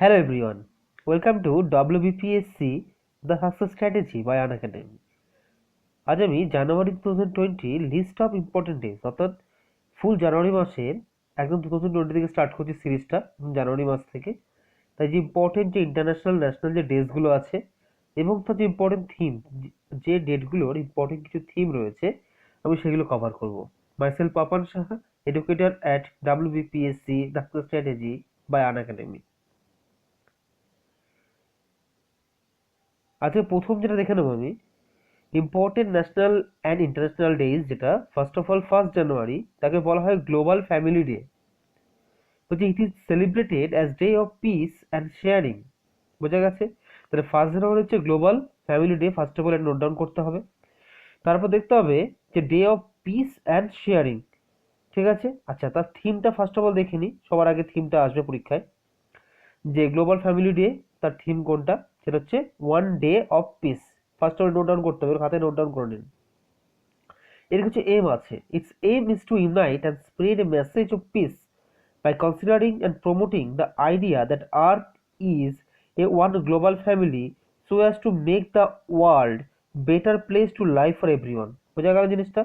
Hello everyone, welcome to WBPSC The Success Strategy by Unacademy। আজ আমি জানুয়ারি 2020 list of important days অর্থাৎ ফুল জানুয়ারি মাসের একদম 2020 থেকে স্টার্ট করছি সিরিজটা জানুয়ারি মাস থেকে। তাই যে ইম্পর্টেন্ট যে ইন্টারন্যাশনাল ন্যাশনাল যে ডেজগুলো আছে এবং তার যে ইম্পর্টেন্ট থিম, যে ডেটগুলোর ইম্পর্টেন্ট কিছু থিম রয়েছে আমি সেগুলো কভার করব। Myself Papan Saha, educator at WBPSC the success strategy by Unacademy. আজকে প্রথম যেটা দেখে নেবো আমি important national and international days, যেটা ফার্স্ট অফ অল 1 জানুয়ারি তাকে বলা হয় গ্লোবাল ফ্যামিলি ডে। বলছে it is celebrated as day of peace and sharing. বোঝা গেছে? তাহলে 1 জানুয়ারি হচ্ছে global family day, first of all এটা নোট ডাউন করতে হবে। তারপর দেখতে হবে যে day of peace and sharing, ঠিক আছে। আচ্ছা, তার থিমটা ফার্স্ট অফ অল দেখে নিই, সবার আগে থিমটা আসবে পরীক্ষায়। যে গ্লোবাল ফ্যামিলি ডে তার থিম কোনটা, সেটা হচ্ছে one day of piece. First of all note down করতে হবে, খাতায় নোট ডাউন করে নিন। এর কিছু এম আছে। Its aim is to unite and spread a message of peace by considering and promoting the idea that Earth is a one global family so as to make the world better place to live for everyone। বোঝা গেল জিনিসটা?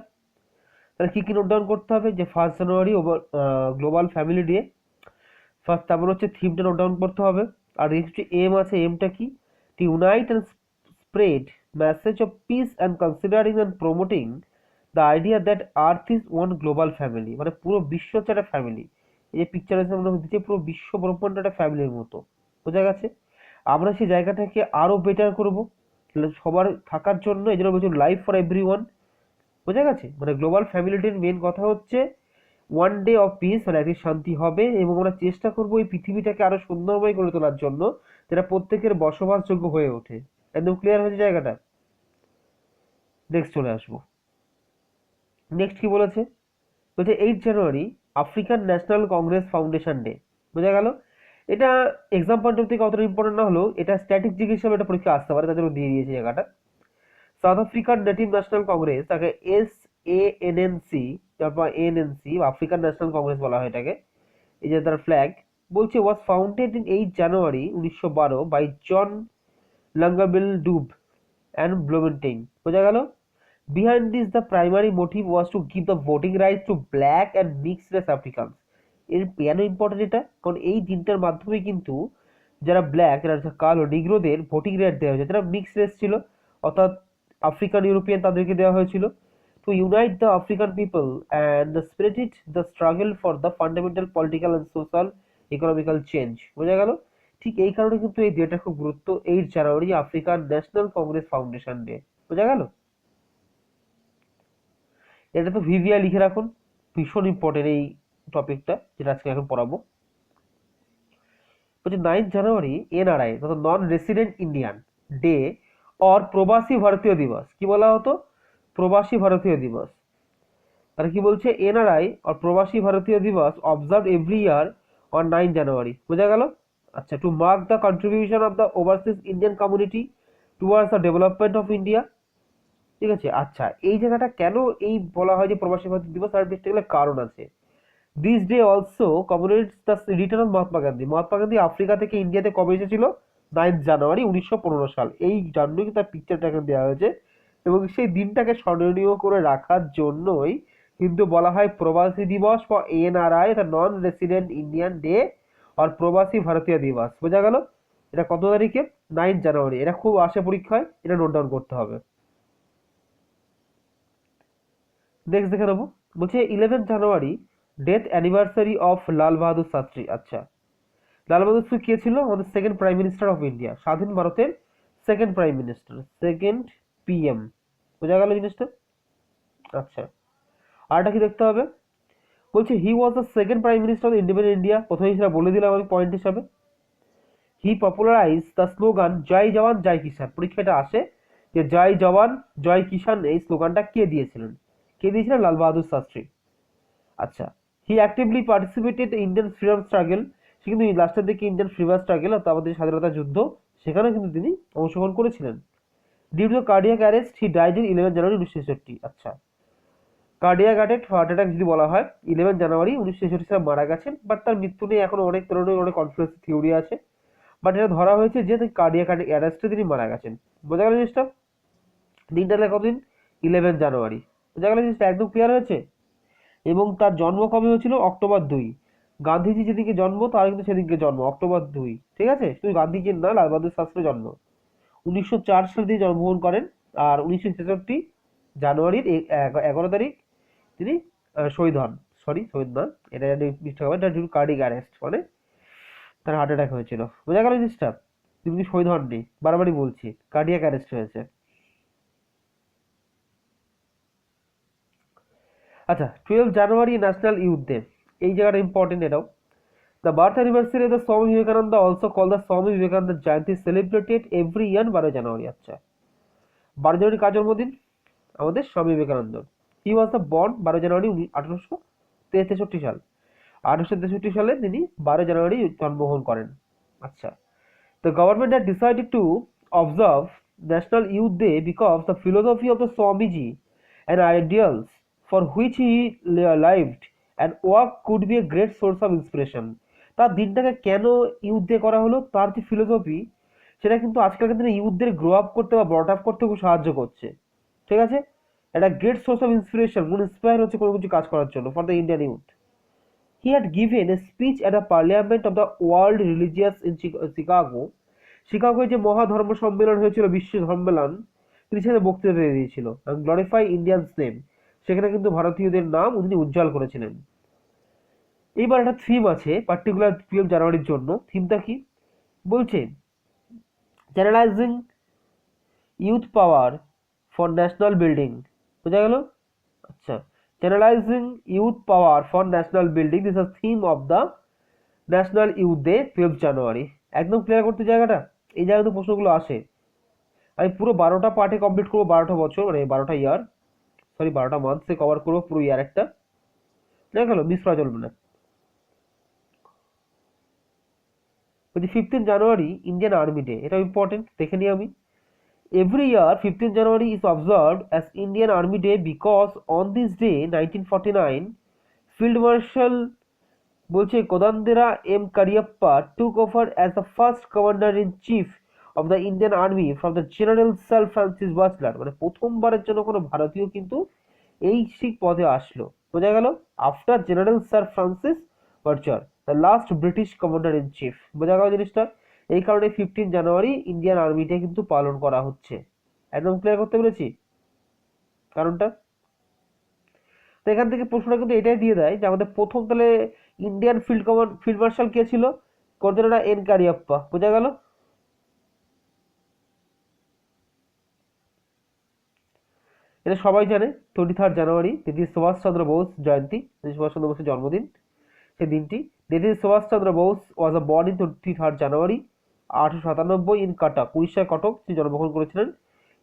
তাহলে কি কি note down করতে হবে? যে 1 জানুয়ারি global family day first, তারপর হচ্ছে থিমটা নোট ডাউন করতে হবে। আর কিছু এম আছে, এমটা কি? Two unite and spread message of peace and considering and promoting the idea that earth is one global family, মানে পুরো বিশ্ব হচ্ছে একটা ফ্যামিলি। এই যে পিকচার আছে আমরা দিচ্ছি, পুরো বিশ্ব ব্রহ্মাণ্ড একটা ফ্যামিলির মতো। বোঝা গেছে? আমরা সেই জায়গাটাকে আরো বেটার করব সবার থাকার জন্য, এই জন্য বলছি লাইফ ফর এভরিওয়ান। বোঝা গেছে? মানে গ্লোবাল ফ্যামিলিটির মেন কথা হচ্ছে ওয়ান ডে অফ পিস, মানে একদিন শান্তি হবে এবং আমরা চেষ্টা করবো এই পৃথিবীটাকে আরো সুন্দরময় করে তোলার জন্য, যেটা প্রত্যেকের বসবাসযোগ্য হয়ে ওঠে। একদম ক্লিয়ার হয়েছে জায়গাটা? নেক্সট চলে আসবো। নেক্সট কি বলেছে? বলছে 8 January African National Congress Foundation Day. বোঝা গেল? এটা এক্সাম পয়েন্ট অফ থেকে অতটা ইম্পর্টেন্ট না হলেও এটা স্ট্যাটিক হিসেবে এটা পরীক্ষা আসতে পারে, তার জন্য দিয়ে দিয়েছে জায়গাটা। South African native national Congress, তাকে SANNC, তারপর ANC, আফ্রিকান ন্যাশনাল কংগ্রেস বলা হয় এটাকে। এই যে তার ফ্ল্যাগ বলছে was founded in 8 January 1912 by John Langalibalele Dube and Bloemfontein. বোঝা গেল? Behind this the primary motive was to give the voting rights to black and mixed race Africans. এর কেন ইম্পর্টেন্ট এটা? কারণ এই দিনটার মাধ্যমে কিন্তু যারা ব্ল্যাক, যারা কালো নিগ্রোদের ভোটিং রাইট দেওয়া হয়েছে, যারা মিক্সড রেস ছিল অর্থাৎ আফ্রিকান ইউরোপিয়ান, তাদেরকে দেওয়া হয়েছিল। Two unite the African people and the spirit the struggle for the fundamental political and social economical change. বোঝা গেল? ঠিক এই কারণে কিন্তু এই ডেটা খুব গুরুত্ব, 8 January African National Congress Foundation Day. বোঝা গেল? এটা তো ভিভিআই লিখে রাখুন, ভীষণ ইম্পর্টেন্ট এই টপিকটা যেটা আজকে এখন পড়াবো। বলছে 9 জানুয়ারি NRI অর্থাৎ নন রেসিডেন্ট ইন্ডিয়ান ডে অর প্রবাসী ভারতীয় দিবস। কি বলা হতো? প্রবাসী ভারতীয় দিবস। আর কি বলছে? NRI অর প্রবাসী ভারতীয় দিবস observe every year on 9 January. বোঝা গেল? আচ্ছা, to mark the contribution of the overseas Indian community towards the development of India. ঠিক আছে। আচ্ছা, এই জায়গাটা কেন এই বলা হয় যে প্রবাসী ভারতীয় দিবস, তার বেশ কারণ আছে। This day also commemorates the return of Mahatma Gandhi. Mahatma Gandhi Africa থেকে ইন্ডিয়াতে কবে এসেছিল? 9 জানুয়ারি 1915 সাল। এই জন্যই তার পিকচারটা এখানে দেওয়া হয়েছে এবং সেই দিনটাকে স্মরণীয় করে রাখার জন্যই কিন্তু বলা হয় Pravasi Divas for NRI, the non resident Indian day আর প্রবাসী ভারতীয় দিবস। বোঝা গেল? এটা কত তারিখে? 9 জানুয়ারি। এটা খুব আসে পরীক্ষায়, এটা নোট ডাউন করতে হবে। নেক্সট দেখে নেবো। বলছে 11 জানুয়ারি ডেথ অ্যানিভার্সারি অফ লাল বাহাদুর শাস্ত্রী। আচ্ছা, লাল বাহাদুর শাস্ত্রী কে ছিল? আমাদের second prime minister of India, স্বাধীন ভারতের second prime minister, second PM। বোঝা গেল জিনিসটা? আচ্ছা, আরটা কি দেখতে হবে? বলছে he was the second prime minister of independent India. প্রথমেই সেটা বলে দিলাম আমি পয়েন্ট হিসাবে। He popularize the slogan Jai Jawan Jai Kisan. পরীক্ষাটা আসে যে জয় জওয়ান জয় কিষান এই স্লোগানটা কে দিয়েছিলেন? কে দিয়েছিলেন? লাল বাহাদুর শাস্ত্রী। আচ্ছা, he actively participated Indian freedom struggle. সে কিন্তু লাস্টের দিকে ইন্ডিয়ান ফ্রিডম স্ট্রাগল অর্থাৎ আমাদের স্বাধীনতা যুদ্ধ, সেখানে কিন্তু তিনি অংশগ্রহণ করেছিলেন। Due to cardiac arrest he died in 11 January 1963। আচ্ছা, কার্ডিয়াক হার্ট অ্যাটাক যদি বলা হয় 11 জানুয়ারি 1963 সালে মারা গেছেন, বাট তার মৃত্যু নিয়ে এখন অনেক ধরনের অনেক কনফারেন্স থিওরি আছে। বাট এটা ধরা হয়েছে যে কার্ডিয়াক অ্যারেস্টে তিনি মারা গেছেন। বোঝা গেল জিনিসটা? দিনটা তাহলে কতদিন? 11 জানুয়ারি। বোঝা গেল জিনিসটা? একদম ক্লিয়ার হয়েছে। এবং তার জন্ম কবে হয়েছিল? অক্টোবর 2। গান্ধীজি যেদিনকে জন্ম তার কিন্তু সেদিনকে জন্ম অক্টোবর 2। ঠিক আছে? শুধু গান্ধীজির না, লাল বাহাদুর শাস্ত্রীর জন্ম 1904 সালে তিনি জন্মগ্রহণ করেন। আর 1963 জানুয়ারির 11 তারিখ তিনি শহীদ হন। সরি, শহীদ না, এটা মিস্টেক হবে, এটা ডিউ কার্ডিয়াক অ্যারেস্ট, মানে তার হার্ট অ্যাটাক হয়েছিল। বোঝা গেল জিনিসটা? তিনি শহীদ হননি, বারবারই বলছি, কার্ডিয়াক অ্যারেস্ট হয়েছে। আচ্ছা, 12 জানুয়ারি ন্যাশনাল ইউথ ডে। এই জায়গাটা ইম্পর্টেন্ট এটাও। The birth anniversary of the Swami Vivekananda, also call the Swami Vivekananda Jayanti, celebrated every year 12 জানুয়ারি। আচ্ছা, 12 জানুয়ারি কার জন্মদিন? আমাদের স্বামী বিবেকানন্দ। হি ওয়াজ দ্য বর্ন 12 জানুয়ারি 1863 সাল। 1863 সালে তিনি 12 জানুয়ারি জন্মগ্রহণ করেন। আচ্ছা, the government had decided to observe National Youth Day because the philosophy of the Swamiji and ideals for which he lived and work could be a great source of inspiration. তার দিনটাকে কেন youth day করা হলো? তার যে philosophy সেটা কিন্তু আজকালকার দিনে ইউথদের গ্রো আপ করতে বা ব্রট আপ করতে খুব সাহায্য করছে। ঠিক আছে? একটা গ্রেট সোর্স অফ ইন্সপিরেশন, মনে ইন্সপায়ার হচ্ছে কোনো কিছু কাজ করার জন্য for the Indian youth. He had given a speech at a parliament of the world religious in Chicago. শিকাগোয় যে মহাধর্ম সম্মেলন হয়েছিল, বিশ্ব সম্মেলন, তিনি সেখানে বক্তৃতা দিয়ে দিয়েছিল। গ্লোরিফাই ইন্ডিয়ানস নেম, সেখানে কিন্তু ভারতীয়দের নাম উনি উজ্জ্বল করেছিলেন। এইবার একটা থিম আছে পার্টিকুলার 12 জানুয়ারির জন্য। থিমটা কি বলছে? Channelizing youth power for national building. বোঝা গেল? আচ্ছা, channelizing youth power for national building, this is theme of the national youth day 12 January. একদম ক্লিয়ার করতে জায়গাটা? এই জায়গায় তো প্রশ্নগুলো আসে। আমি পুরো 12টা পার্টে কমপ্লিট করবো, 12টা বছর, মানে 12টা ইয়ার, সরি 12টা মান্থসে কভার করবো পুরো ইয়ার একটা। দেখা গেল, মিস করা চলবে না। বলছি 15 জানুয়ারি ইন্ডিয়ান আর্মি ডে, এটা ইম্পর্টেন্ট, দেখে নিই আমি। Every year 15th January is observed as Indian Army Day because on this day 1949 Field Marshal বলছে Kodandera M Cariappa took over as the first commander in chief of the Indian Army from the General Sir Francis Butler। মানে প্রথমবারের জন্য কোনো ভারতীয় কিন্তু এই ঠিক পদে আসলো। বোঝা গেল? After General Sir Francis Bucher, the last British commander in chief. বোঝা গেল জিনিসটা? এই কারণে 15 জানুয়ারি ইন্ডিয়ান আর্মিতে কিন্তু পালন করা হচ্ছে। একদম ক্লিয়ার করতে পেরেছি কারণটা? তো এখান থেকে প্রশ্নটা কিন্তু এটাই দিয়ে দেয় যে আমাদের প্রথম তাহলে ইন্ডিয়ান ফিল্ড মার্শাল কে ছিল? Colonel N Cariappa. বোঝা গেল? এটা সবাই জানে। 23 জানুয়ারি নেতাজি সুভাষচন্দ্র বোস জয়ন্তী, নেতাজি সুভাষচন্দ্র বোসের জন্মদিন সেই দিনটি। Netaji Subhas Chandra Bose was a born in 23 January 1897 in Cuttack, উড়িষ্যার কটক তিনি জন্মগ্রহণ করেছিলেন।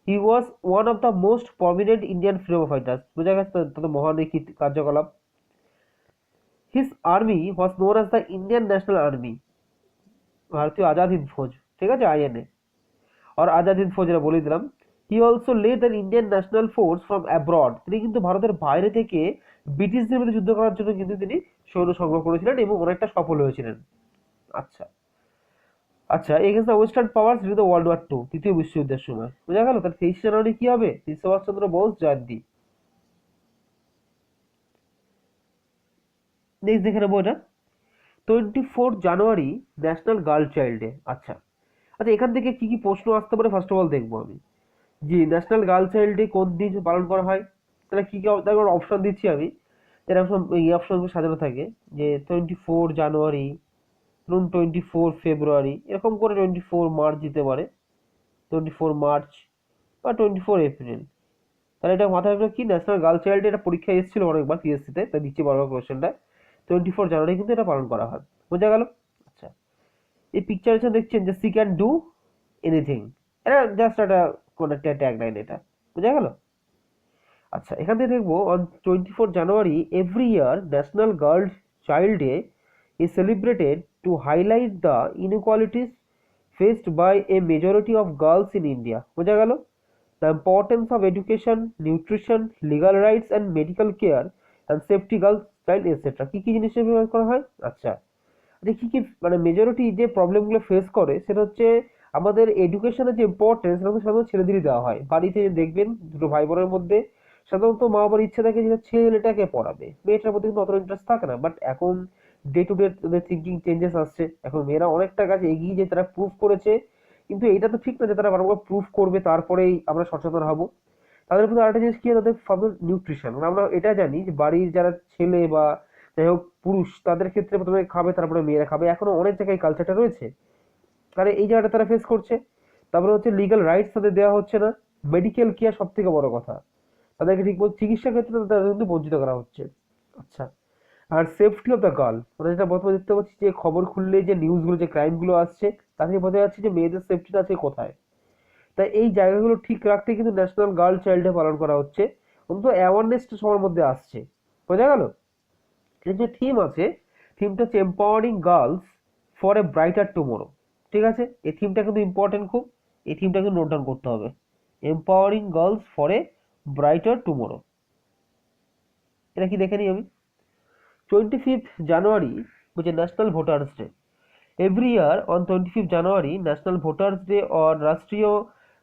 He was one of the most prominent Indian freedom fighters. বোঝা গেছে তাদের মহান এই কার্যকলাপ। His army was known as the Indian National Army, ভারতীয় আজাদ হিন্দ ফৌজ। ঠিক আছে, আইএনএ আর আজাদ হিন্দ ফৌজ, এটা বলে দিলাম। He also led the Indian national force from abroad. তিনি কিন্তু ভারতের বাইরে থেকে ব্রিটিশদের বিরুদ্ধে যুদ্ধ করার জন্য কিন্তু তিনি সৈন্য সংগ্রহ করেছিলেন এবং অনেকটা সফল হয়েছিলেন। আচ্ছা আচ্ছা, against the western powers during the world war 2, তৃতীয় বিশ্বযুদ্ধের সময়। বোঝা গেল? তাহলে 23 জানুয়ারি কি হবে? সুভাষচন্দ্র বোস জয়ন্তী। নেক্সট দেখে নেবো এটা 24 জানুয়ারি ন্যাশনাল গার্ল চাইল্ড ডে। আচ্ছা আচ্ছা, এখান থেকে কি কি প্রশ্ন আসতে পারে ফার্স্ট অফ অল দেখবো আমি। জি, ন্যাশনাল গার্ল চাইল্ড ডে কোন দিন পালন করা হয়? তাহলে কি কি অপশন দিচ্ছি আমি। এরকম এই অপশনগুলো সাজানো থাকে যে 24 জানুয়ারি, ধরুন 24 ফেব্রুয়ারি, এরকম করে 24 মার্চ দিতে পারে, 24 মার্চ বা 24 এপ্রিল। তাহলে এটা মাথায় রাখবে কি, ন্যাশনাল গার্ল চাইল্ড ডে, এটা পরীক্ষায় এসেছিল অনেকবার পিএসসিতে, তাই দিচ্ছি বারবার কোয়েশ্চেনটা। 24 জানুয়ারি কিন্তু এটা পালন করা হয়। বোঝা গেল? আচ্ছা, এই পিকচার দেখছেন যে সি ক্যান ডু এনিথিং, এটা জাস্ট একটা কোন একটা ট্যাগলাইন, এটা বোঝা গেল? আচ্ছা, এখান থেকে দেখবো on 24 January every year national girl child day is celebrated to highlight the inequalities faced by a majority of girls in India. বোঝা গেল? The importance of education, nutrition, legal rights and medical care and safety girls child etc. কি কি জিনিসের ব্যবহার করা হয়? আচ্ছা, যে কি কি মানে মেজরিটি যে প্রবলেমগুলো ফেস করে সেটা হচ্ছে আমাদের এডুকেশনের যে ইম্পর্টেন্স সেটা কিন্তু সাধারণত ছেলেদেরই দেওয়া হয়। বাড়িতে দেখবেন দুটো ভাই বোনের মধ্যে সাধারণত মা বাবার ইচ্ছে থাকে যে ছেলেটাকে পড়াবে, মেয়েটার প্রতি কিন্তু অতটা ইন্টারেস্ট থাকে না। বাট এখন ডে টু ডে তাদের থিঙ্কিং চেঞ্জেস আসছে, এখন মেয়েরা অনেকটা কাছে এগিয়ে যে তারা প্রুভ করেছে। কিন্তু এটা তো ঠিক না যে তারা বারবার প্রুভ করবে তারপরেই আমরা সচেতন হব। তাদের প্রতি আরেকটা জিনিস কি, তাদের ফার্মের নিউট্রিশন। আমরা এটা জানি যে বাড়ির যারা ছেলে বা যাই হোক পুরুষ, তাদের ক্ষেত্রে প্রথমে খাবে তারপরে মেয়েরা খাবে, এখনো অনেক জায়গায় কালচারটা রয়েছে। তাহলে এই জায়গাটা তারা ফেস করছে। তারপরে হচ্ছে লিগ্যাল রাইটস তাদের দেওয়া হচ্ছে না। মেডিকেল কেয়ার সব থেকে বড় কথা, তাদেরকে ঠিক মতো চিকিৎসা ক্ষেত্রে তাদের কিন্তু বঞ্চিত করা হচ্ছে। আচ্ছা, আর সেফটি অফ দ্য গার্ল, মানে যেটা বর্তমানে দেখতে পাচ্ছি যে খবর খুললে যে নিউজগুলো যে ক্রাইমগুলো আসছে তা থেকে বোঝা যাচ্ছে যে মেয়েদের সেফটিটা আছে কোথায়। তাই এই জায়গাগুলো ঠিক রাখতে কিন্তু ন্যাশনাল গার্ল চাইল্ড ডে পালন করা হচ্ছে। অন্তত অ্যাওয়ারনেসটা সবার মধ্যে আসছে। বোঝা গেল? এর যে থিম আছে, থিমটা হচ্ছে empowering girls for a brighter tomorrow. ঠিক আছে, এই থিমটা কিন্তু ইম্পর্টেন্ট খুব, এই থিমটা কিন্তু নোট ডাউন করতে হবে। Empowering girls for a brighter tomorrow, এটা কি দেখে নিই আমি। 25th January, which is National Voters Day. Every year on 25th January, National Voters Day or রাষ্ট্রীয়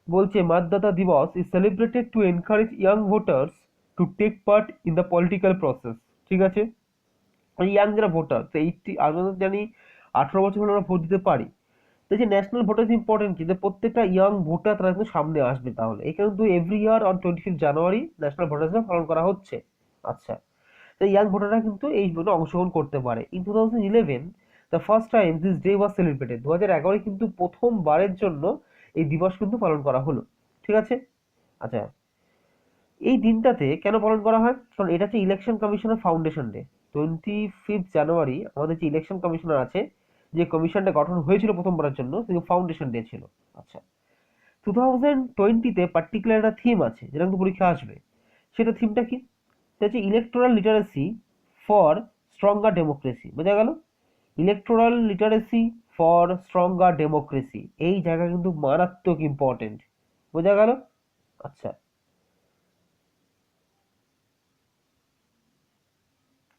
বলছে मतदाता दिवस is celebrated to encourage young voters to take part in the political process. ঠিক আছে, ইয়াং যারা ভোটার, তো এইটি আমরা তো জানি 18 বছর হলে আমরা ভোট দিতে পারি। তো যে ন্যাশনাল ভোটার ইম্পর্টেন্ট কিন্তু প্রত্যেকটা ইয়াং ভোটার তারা কিন্তু সামনে আসবে। তাহলে এখানে কিন্তু every year on 25th January national voters day পালন করা হচ্ছে। আচ্ছা, তো ইয়াং ভোটাররা কিন্তু এই ভোটে অংশগ্রহণ করতে পারে। In 2011 the first time this day was celebrated, 2011 কিন্তু প্রথমবারের জন্য এই দিবস কিন্তু পালন করা হলো। ঠিক আছে। আচ্ছা, এই দিনটাতে কেন পালন করা হয়, কারণ এটা হচ্ছে ইলেকশন কমিশনের ফাউন্ডেশন ডে। 25th জানুয়ারি আমাদের যে ইলেকশন কমিশনার আছে, যে কমিশনটা গঠন হয়েছিল প্রথমবারের জন্য, কিন্তু ফাউন্ডেশন ডে ছিল। আচ্ছা, 2020-তে পার্টিকুলার একটা থিম আছে যেটা কিন্তু পরীক্ষা আসবে। সেটা থিমটা কি, সেটা হচ্ছে electoral literacy for stronger democracy. বোঝা গেল? Electoral literacy for stronger democracy, এই জায়গা কিন্তু মারাত্মক ইম্পর্টেন্ট। বোঝা গেল? আচ্ছা,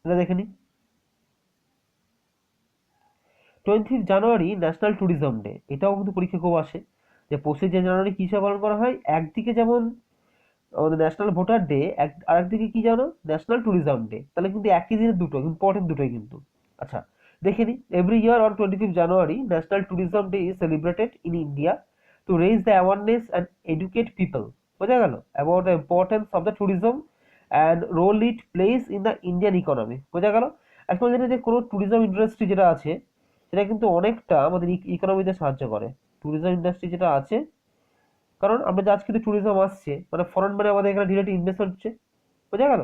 এটা দেখে নি। 20th জানুয়ারি ন্যাশনাল ট্যুরিজম ডে, এটাও কিন্তু পরীক্ষা খুব আসে। যে 25 জানুয়ারি কি হিসাবে পালন করা হয়, একদিকে যেমন আমাদের ন্যাশনাল ভোটার ডে, আর একদিকে কি জানো, ন্যাশনাল ট্যুরিজম ডে। তাহলে কিন্তু একই দিনে দুটো ইম্পর্টেন্ট, দুটোই কিন্তু। আচ্ছা, দেখে নি। Every year on 25th January national tourism day is celebrated in India to raise the awareness and educate people, বোঝা গেল, about the importance of the tourism and role it plays in the Indian economy. বোঝা গেল? এখন যেটা যে কোনো tourism industry যেটা আছে সেটা কিন্তু অনেকটা আমাদের ইকোনমিতে সাহায্য করে। ট্যুরিজম ইন্ডাস্ট্রি যেটা আছে, কারণ আমরা যে আজকে ট্যুরিজম আসছে মানে ফরেন মানে আমাদের এখানে ডিরেক্ট ইনভেস্টমেন্ট হচ্ছে। বোঝা গেল?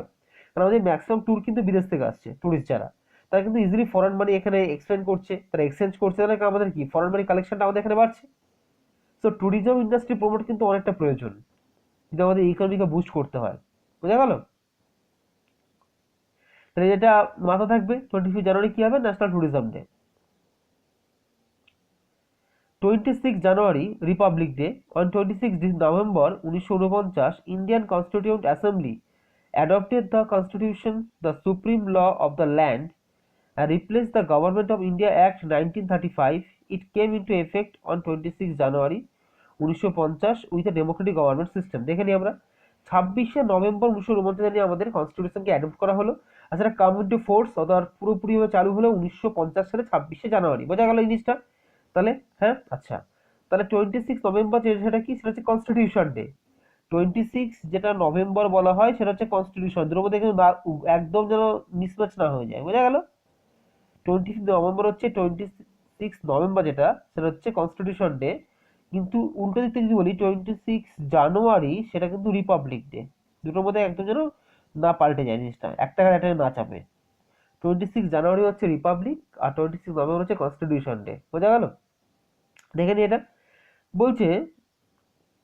কারণ আমাদের ম্যাক্সিমাম ট্যুর কিন্তু বিদেশ থেকে আসছে, ট্যুরিস্ট যারা, তারা কিন্তু ইজিলি ফরেন মানি এখানে এক্সপেন্ড করছে, তারা এক্সচেঞ্জ করছে, তাহলে আমাদের কি ফরেন মানি কালেকশনটা আমাদের এখানে বাড়ছে। সো ট্যুরিজম ইন্ডাস্ট্রি প্রমোট কিন্তু অনেকটা প্রয়োজন যদি আমাদের ইকোনমিকে বুস্ট করতে হয়। বোঝা গেল? তাহলে যেটা মাথা থাকবে, 25 জানুয়ারি কি হবে, national tourism day. 26 January Republic day. On 26 November 1949 Indian constituent assembly adopted the constitution, the supreme law of the land, and replaced the Government of India Act 1935. It came into effect on 26 January 1950 with a democratic government system. দেখে নিই আমরা, 26 November 1949 আমাদের কনস্টিটিউশনকে adopt করা হলো। আর সেটা কাম into force অর্থাৎ পুরোপুরিভাবে চালু হলো 1950 সালে 26 জানুয়ারি। বোঝা গেল এই জিনিসটা? তাহলে হ্যাঁ, আচ্ছা, তাহলে 26 নভেম্বর সেটা কি, সেটা হচ্ছে কনস্টিটিউশন ডে। 26 যেটা নভেম্বর বলা হয় সেটা হচ্ছে কনস্টিটিউশন, দুটোর মধ্যে কিন্তু একদম যেন মিসম্যাচ না হয়ে যায়। বোঝা গেল? 26 নভেম্বর হচ্ছে 26 নভেম্বর যেটা, সেটা হচ্ছে কনস্টিটিউশন ডে। কিন্তু উল্টো দিক থেকে যদি বলি 26 জানুয়ারি সেটা কিন্তু রিপাবলিক ডে। দুটোর মধ্যে একদম যেন না পাল্টে যায় জিনিসটা, একটা একটা না চাপে। 26 জানুয়ারি হচ্ছে রিপাবলিক আর 26 নভেম্বর হচ্ছে কনস্টিটিউশন ডে। বোঝা গেল? দেখে নি এটা। বলছে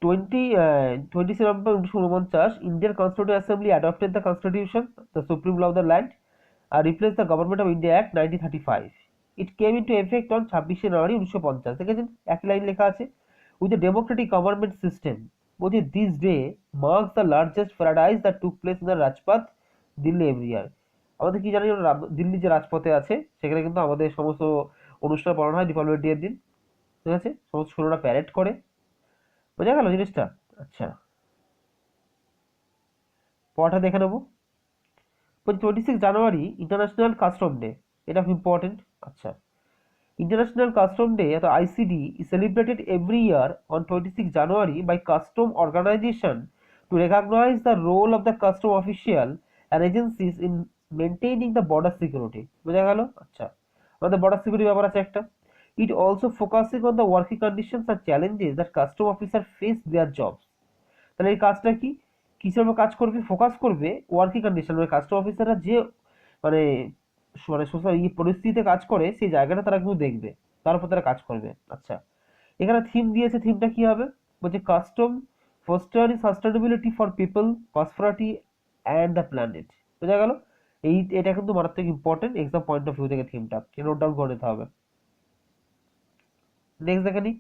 27 November 1949 Indian Constitutional Assembly adopted the Constitution, the supreme law of the land, and replaced the Government of India Act 1935. It came into effect on 26 জানুয়ারি 1950। দেখেছেন একই লাইন লেখা আছে, with a democratic government system. বলছে this day marks the largest paradise that took place in the Rajpath, Delhi every year. আমাদের কি জানি, দিল্লি যে রাজপথে আছে সেখানে কিন্তু আমাদের সমস্ত অনুষ্ঠান পালন হয় রিপাবলিক ডে এর দিন, ঠিক আছে, সমস্ত সৈন্যরা প্যারেড করে। বোঝা গেল জিনিসটা? আচ্ছা, পরটা দেখে নেবো। 26 জানুয়ারি ইন্টারন্যাশনাল কাস্টম ডে, এটা খুব ইম্পর্টেন্ট। আচ্ছা, International Custom Day at the ICD is celebrated every year on 26 January by custom organization to recognize the role of the custom official and agencies in maintaining the border security. বোঝা গেল? আচ্ছা, আমাদের border security ব্যাপার আছে একটা। It also focusing on the working conditions and challenges that custom officers face their jobs. তাহলে এই কাজটা কি, কিসের উপর কাজ করবে? ফোকাস করবে ওয়ার্কিং কন্ডিশন, মানে কাস্টম অফিসাররা যে মানে মানে সোশ্যাল পরিস্থিতিতে কাজ করে সেই জায়গাটা তারা কিন্তু দেখবে, তার উপর তারা কাজ করবে। আচ্ছা, এখানে থিম দিয়েছে, থিমটা কি হবে? বলছে custom fostering sustainability for people, prosperity and the planet. বোঝা গেল? এটা কিন্তু মারাত্মক important exam point of view থেকে থিমটা নোট ডাউন করে নিতে হবে। নেক্সট দেখে নিই।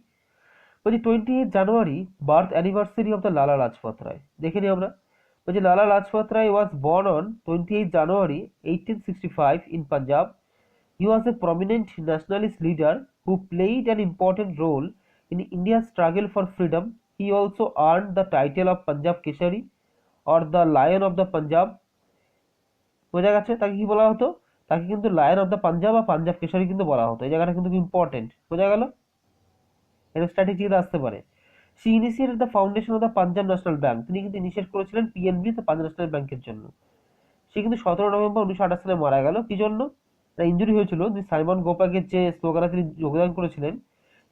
বলছি 28 January birth anniversary of the Lala Lajpat Rai, দেখে নিই আমরা। বলছি Lala Lajpat Rai was born on 28 January 1865 in Punjab. He was a prominent nationalist leader who played an important role in India's struggle for freedom. He also earned the title of Punjab Keshari or the Lion of the Punjab. বোঝা গেছে? তাকে কি বলা হতো? তাকে কিন্তু lion of the Punjab বা পাঞ্জাব কেশরী কিন্তু বলা হতো। এই জায়গাটা কিন্তু ইম্পর্টেন্ট। বোঝা গেল? এটা স্ট্র্যাটেজিতে আসতে পারে। She initiated the foundation of the Punjab National Bank, তিনি কিন্তু ইনিশিয়েট করেছিলেন পিএনবি, তো পাঞ্জাব ন্যাশনাল ব্যাংকের জন্য। সে কিন্তু 17 নভেম্বর 1928 সালে মারা গেল। কি জন্য? ইঞ্জুরি হয়েছিল। যে সাইমন গোপাকের যে স্লোগানে তিনি যোগদান করেছিলেন,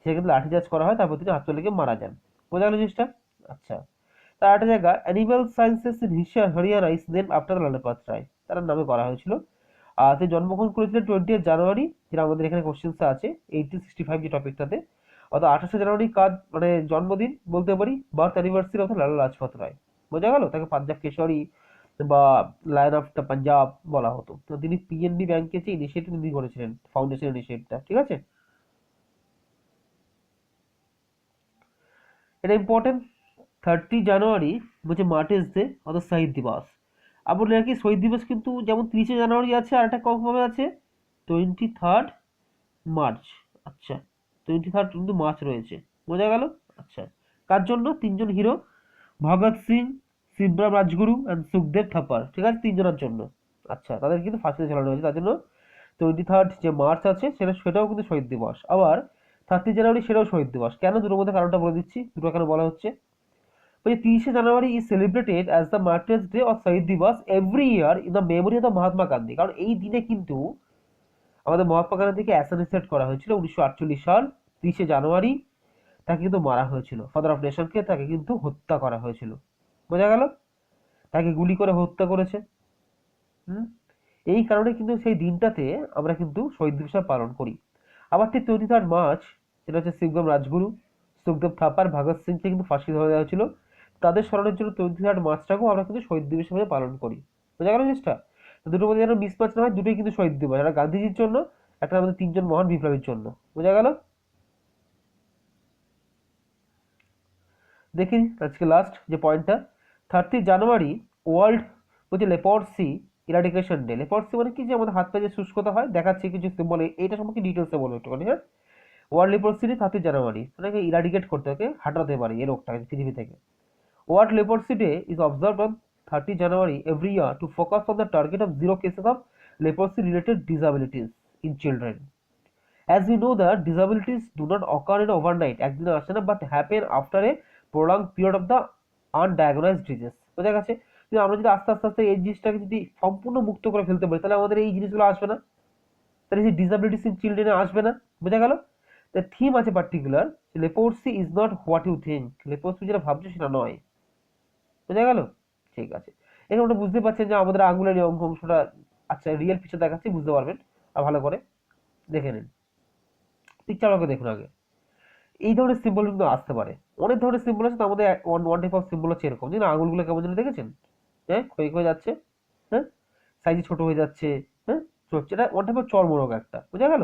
সে কিন্তু লাঠিচার্জ করা হয়, তারপর তিনি হাসপাতালে লেগে মারা যান। বোঝা গেল জিনিসটা? আচ্ছা, তার একটা জায়গা animal sciences in Haryana is name after Lajpat Rai, তার নামে করা হয়েছিল। আর তিনি জন্মগ্রহণ করেছিলেন 20 জানুয়ারি, যেটা আমাদের এখানে কোশ্চেন্সে আছে 1865 যে টপিকটাতে। অর্থাৎ 28 জানুয়ারি কাজ মানে জন্মদিন বলতে পারি, বার্থ অ্যানিভার্সারি অর্থাৎ লালা লাজপত রায়। বোঝা গেল? তাকে পাঞ্জাব কেশরী বা লায়ন অফ দ্য পাঞ্জাব বলা হতো। তো তিনি পিএনবি ব্যাংকের যে ইনিশিয়েটিভ তিনি করেছিলেন, ফাউন্ডেশন ইনিশিয়েটিভটা, ঠিক আছে? এটা ইম্পর্টেন্ট। 30 জানুয়ারি বলছে মার্টিস ডে অর্থাৎ শহীদ দিবস। আবার নাকি শহীদ দিবস কিন্তু যেমন 30 জানুয়ারি আছে, আর একটা কবে আছে 23 মার্চ। আচ্ছা, 23 কিন্তু মার্চ রয়েছে। বোঝা গেল? আচ্ছা, কার জন্য? তিনজন হিরো, ভগৎ সিং, শিবরাম রাজগুরু অ্যান্ড সুখদেব থাপার, ঠিক আছে, তিনজনের জন্য। আচ্ছা, তাদের কিন্তু ফাঁসিতে ঝোলানো হয়েছে, তার জন্য 23 যে মার্চ আছে সেটাও কিন্তু শহীদ দিবস। আবার 30 জানুয়ারি সেটাও শহীদ দিবস। কেন? দুটোর মধ্যে কারণটা বলে দিচ্ছি, দুটো কেন বলা হচ্ছে। ওই 30 January is celebrated as the martyrs day or Shaheed Diwas every year in the memory of the Mahatma Gandhi. কারণ এই দিনে কিন্তু আমাদের মহাত্মা গান্ধীকে অ্যাসাসিনেট করা হয়েছিল 1948 সাল 30 জানুয়ারি। তাকে কিন্তু মারা হয়েছিল, ফাদার অফ নেশনকে তাকে কিন্তু হত্যা করা হয়েছিল। বোঝা গেল? তাকে গুলি করে হত্যা করেছে। হুম, এই কারণে কিন্তু সেই দিনটাতে আমরা কিন্তু শহীদ দিবস পালন করি। আবার ঠিক 23 মার্চ, যেটা হচ্ছে শিবরাম রাজগুরু, সুখদেব থাপার, ভগৎ সিংকে কিন্তু ফাঁসি দেওয়া হয়েছিল, তাদের স্মরণের জন্য 23 মার্চটাকেও আমরা কিন্তু শহীদ দিবস হিসেবে পালন করি। বোঝা গেল জিনিসটা? তো দুটোর মধ্যে যেন মিসম্যাচ না হয়, দুটোই কিন্তু শহীদ দিবস, একটা গান্ধীজির জন্য, একটা আমাদের তিনজন মহান বিপ্লবীর জন্য। বোঝা গেল? দেখি আজকে লাস্ট যে পয়েন্টটা, 30 জানুয়ারি ওয়ার্ল্ড বলছে লেপরসি ইরাডিকেশন ডে। লেপরসি মানে কি? যে আমাদের হাত পায়ে যে শুষ্কতা হয়, দেখাচ্ছি কিছু সিম্বল, এইটা সম্পর্কে ডিটেলসে বলবো একটুখানি। হ্যাঁ, ওয়ার্ল্ড লেপরসি ডে 30 জানুয়ারি, ওটাকে ইরাডিকেট করতে হবে, হাঁটাতে পারি এই রোগটাকে পৃথিবী থেকে। World leprosy day is observed on 30 January every year to focus on the target of 0 cases of leprosy related disabilities in children. As we know that disabilities do not occur in overnight, একদিনে আসে না, but happen after a prolonged period of the undiagnosed disease. বোঝা গেছে? কিন্তু আমরা যদি আস্তে আস্তে আস্তে এই জিনিসটাকে যদি সম্পূর্ণ মুক্ত করে ফেলতে পারি, তাহলে আমাদের এই জিনিসগুলো আসবে না, তাহলে এই ডিসাবিলিটিস ইন চিলড্রেনে আসবে না। বোঝা গেল? দ্য থিম আছে particular, leprosy is not what you think. Leprosy যেটা ভাবছো সেটা নয়। বোঝা গেল? ঠিক আছে, এখানে আমরা বুঝতে পারছেন যে আমাদের আঙুলের এই অংশটা, আচ্ছা রিয়েল পিকচার দেখাচ্ছি, বুঝতে পারবেন। আর ভালো করে দেখে নিন পিকচারটাকে, দেখুন আগে। এই ধরনের সিম্বল কিন্তু আসতে পারে, অনেক ধরনের সিম্বল আছে, তার মধ্যে ওয়ান টাইপ অফ সিম্বল আছে এরকম, যেন আঙুলগুলো কেমন যেন দেখেছেন, হ্যাঁ, ক্ষয় হয়ে যাচ্ছে, হ্যাঁ, সাইজে ছোট হয়ে যাচ্ছে, হ্যাঁ, চলছে। এটা ওয়ান টাইপ অফ চর্মরোগ একটা। বোঝা গেল?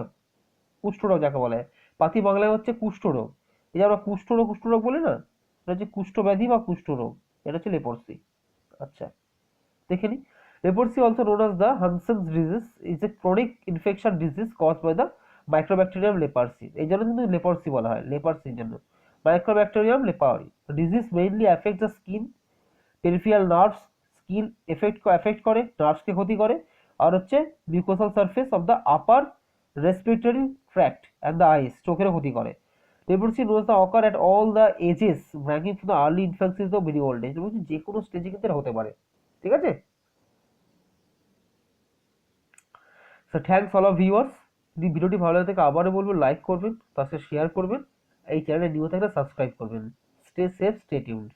কুষ্ঠরোগ যাকে বলে, পাতি বাংলায় হচ্ছে কুষ্ঠরোগ। এই যে আমরা কুষ্ঠরোগ বলি না, এটা হচ্ছে কুষ্ঠ ব্যাধি বা কুষ্ঠরোগ, এটা হচ্ছে লেপরসি। আচ্ছা, দেখে নি। Leprosy, also known as the Hansen's disease, is a chronic infection disease caused by the mycobacterium leprosy, এই জন্য কিন্তু লেপারসি বলা হয়, লেপারসির জন্য mycobacterium leprae. Disease mainly affect the skin, peripheral nerves, skin effect করে, নার্ভসকে ক্ষতি করে, আর হচ্ছে mucosal surface of the upper respiratory tract and the eyes, চোখেরও ক্ষতি করে। Leprosy knows the occur at all the ages ranking from the early infancy to very old age, বলছি যে কোনো স্টেজে কিন্তু এটা হতে পারে। ঠিক আছে, so thanks all of viewers. যদি ভিডিওটি ভালো লাগে থাকে আবারও বলবো লাইক করবেন, তার সাথে শেয়ার করবেন, এই চ্যানেলে নিউ থাকলে সাবস্ক্রাইব করবেন। Stay safe, stay tuned.